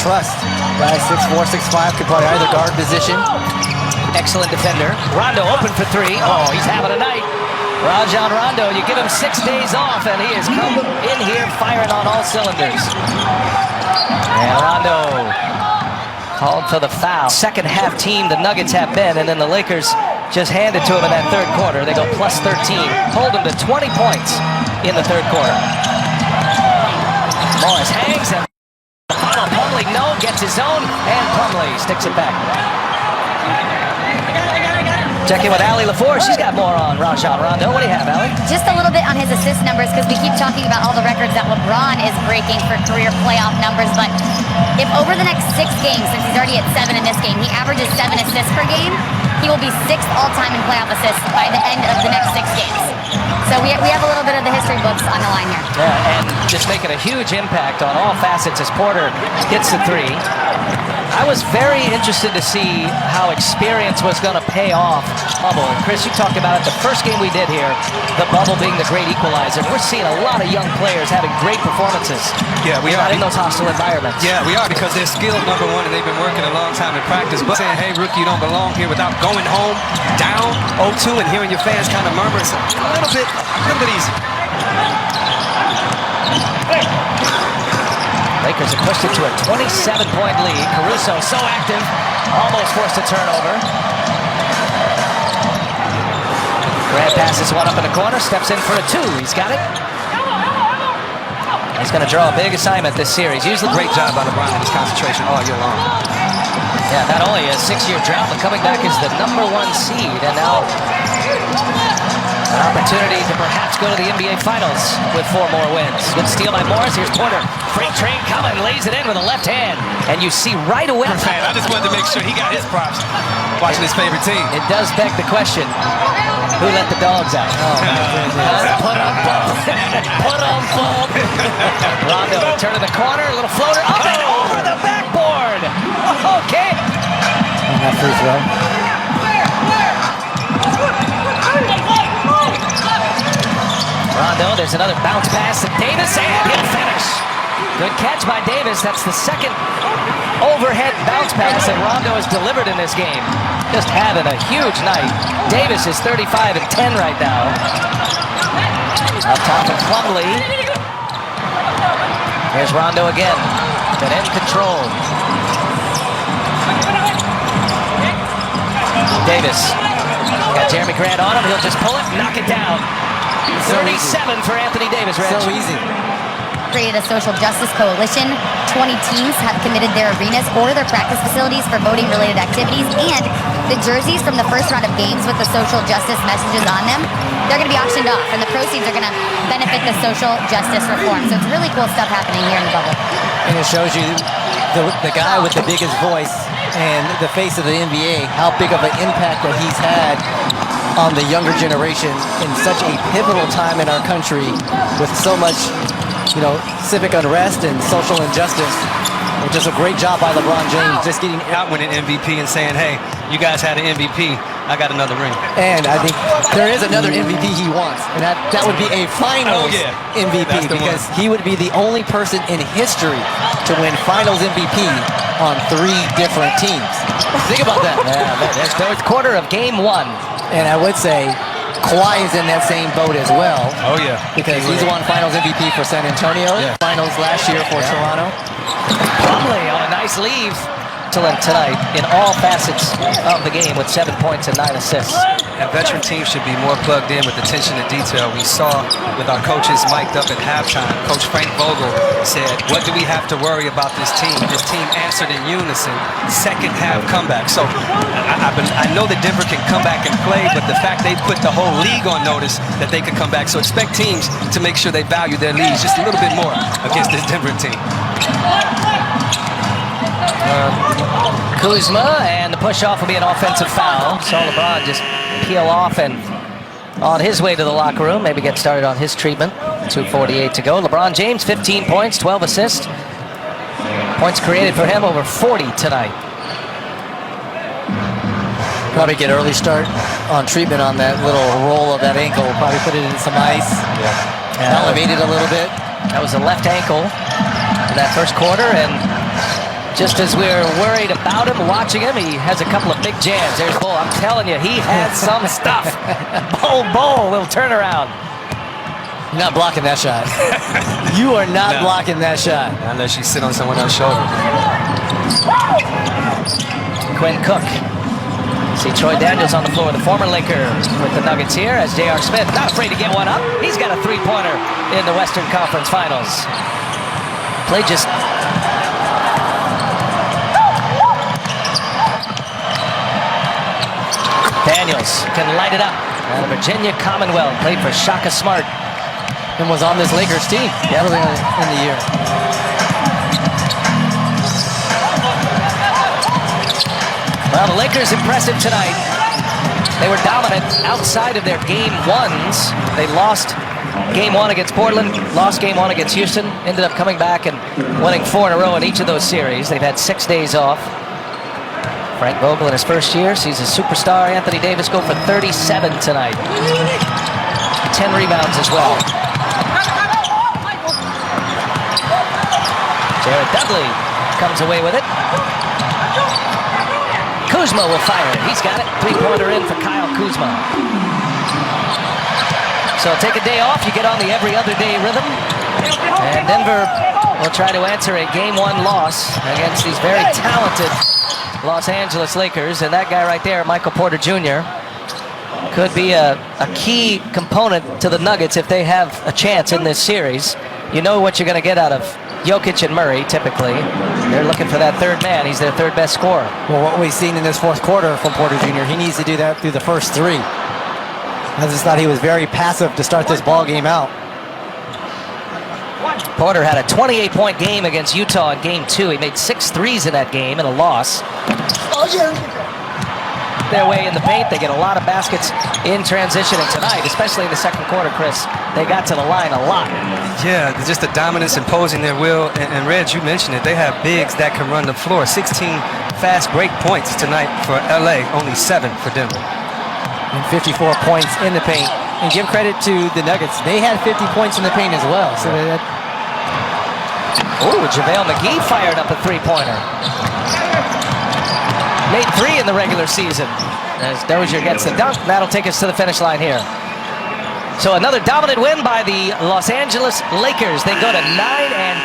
trust. Guys 6'4", 6'5", can play either guard position. Excellent defender. Rondo open for three. Oh, he's having a night. Rajon Rondo, you give him 6 days off, and he has come in here firing on all cylinders. And Rondo called for the foul. Second half team the Nuggets have been, and then the Lakers just handed to him in that third quarter. They go plus 13, hold him to 20 points in the third quarter. Morris hangs, and Plumlee gets his own, and Plumlee sticks it back. Check in with Allie LaFour. She's got more on Rajon Rondo. What do you have, Allie? Just a little bit on his assist numbers, because we keep talking about all the records that LeBron is breaking for career playoff numbers. But if over the next 6 games, since he's already at 7 in this game, he averages 7 assists per game, he will be 6th all-time in playoff assists by the end of the next 6 games. So we have a little bit of the history books on the line here. Yeah, and just making a huge impact on all facets as Porter hits the three. I was very interested to see how experience was going to pay off bubble. And Chris, you talked about it the first game we did here, the bubble being the great equalizer. We're seeing a lot of young players having great performances. Yeah, we are in those hostile environments. Yeah, we are, because they're skilled, number one, and they've been working a long time in practice. But saying, hey, rookie, you don't belong here, without going home down 0-2 and hearing your fans kind of murmur, it's a little bit easy. Lakers have pushed it to a 27-point lead. Caruso so active, almost forced a turnover. Grant passes one up in the corner, steps in for a 2. He's got it. He's going to draw a big assignment this series. Usually Great job by LeBron in his concentration all year long. Yeah, not only a 6-year drought, but coming back as the #1 seed, and now an opportunity to perhaps go to the NBA Finals with 4 more wins. Good steal by Morris. Here's Porter. Freight train coming, lays it in with a left hand. And you see right away. I just wanted to make sure he got his props watching his favorite team. It does beg the question, who let the dogs out? Oh, put on bump. Put on bump. Rondo, turn to the corner, a little floater. Up and over the backboard. Okay. On that free throw. Rondo, there's another bounce pass to Davis, and he'll finish. Good catch by Davis. That's the second overhead bounce pass that Rondo has delivered in this game. Just having a huge night. Davis is 35 and 10 right now. Up top to Plumlee. Here's Rondo again. But in control. Davis. Got Jeremy Grant on him. He'll just pull it, knock it down. 37 for Anthony Davis, Reg. So easy. Created a social justice coalition. 20 teams have committed their arenas or their practice facilities for voting-related activities, and the jerseys from the first round of games with the social justice messages on them, they're going to be auctioned off, and the proceeds are going to benefit the social justice reform. So it's really cool stuff happening here in the bubble. And it shows you the guy with the biggest voice and the face of the NBA, how big of an impact that he's had on the younger generation in such a pivotal time in our country with so much, civic unrest and social injustice. Just a great job by LeBron James, just getting out winning MVP and saying, hey, you guys had an MVP, I got another ring. And I think there is another MVP he wants, and that would be a finals MVP, because he would be the only person in history to win finals MVP on 3 different teams. Think about that. Yeah, there's third quarter of game 1. And I would say Kawhi is in that same boat as well. Oh, yeah. Because he's won finals MVP for San Antonio, finals last year for Toronto. Plumlee on a nice leave tonight in all facets of the game with 7 points and 9 assists. And veteran teams should be more plugged in with attention to detail. We saw with our coaches mic'd up at halftime, Coach Frank Vogel said, what do we have to worry about this team? This team answered in unison, second half comeback. So I know that Denver can come back and play, but the fact they put the whole league on notice that they could come back. So expect teams to make sure they value their leads just a little bit more against this Denver team. Kuzma, and the push-off will be an offensive foul. So LeBron just peel off and on his way to the locker room, maybe get started on his treatment. 2:48 to go. LeBron James, 15 points, 12 assists. Points created for him, over 40 tonight. Probably get early start on treatment on that little roll of that ankle. Probably put it in some ice. Elevate it a little bit. That was a left ankle in that first quarter, and Just as we're worried about him, watching him, he has a couple of big jams. There's Bull. I'm telling you, he has some stuff. Bull, little turnaround. You're not blocking that shot. You are not blocking that shot. Unless you sit on someone else's shoulder. Quinn Cook. See Troy Daniels on the floor, the former Laker with the Nuggets here as J.R. Smith, not afraid to get one up. He's got a three-pointer in the Western Conference Finals. Play just... Daniels can light it up. Out of Virginia Commonwealth, played for Shaka Smart. And was on this Lakers team early in the year. Well, the Lakers impressive tonight. They were dominant outside of their game ones. They lost game one against Portland, lost game one against Houston, ended up coming back and winning 4 in a row in each of those series. They've had 6 days off. Frank Vogel in his first year sees his superstar Anthony Davis go for 37 tonight. 10 rebounds as well. Jared Dudley comes away with it. Kuzma will fire it. He's got it. Three-pointer in for Kyle Kuzma. So take a day off. You get on the every other day rhythm. And Denver will try to answer a game one loss against these very talented Los Angeles Lakers. And that guy right there, Michael Porter Jr., could be a key component to the Nuggets if they have a chance in this series. You know what you're going to get out of Jokic and Murray, typically. They're looking for that third man. He's their third best scorer. Well, what we've seen in this fourth quarter from Porter Jr., he needs to do that through the first 3. I just thought he was very passive to start this ball game out. Porter had a 28-point game against Utah in game 2. He made 6 threes in that game in a loss. Their way in the paint. They get a lot of baskets in transition, and tonight, especially in the second quarter, Chris, they got to the line a lot. Yeah, just the dominance imposing their will. And Reg, you mentioned it. They have bigs that can run the floor. 16 fast break points tonight for LA, only 7 for Denver. And 54 points in the paint. And give credit to the Nuggets. They had 50 points in the paint as well. So they had... Ooh, JaVale McGee fired up a three-pointer. Made 3 in the regular season. As Dozier gets the dunk, that'll take us to the finish line here. So another dominant win by the Los Angeles Lakers. They go to 9-2.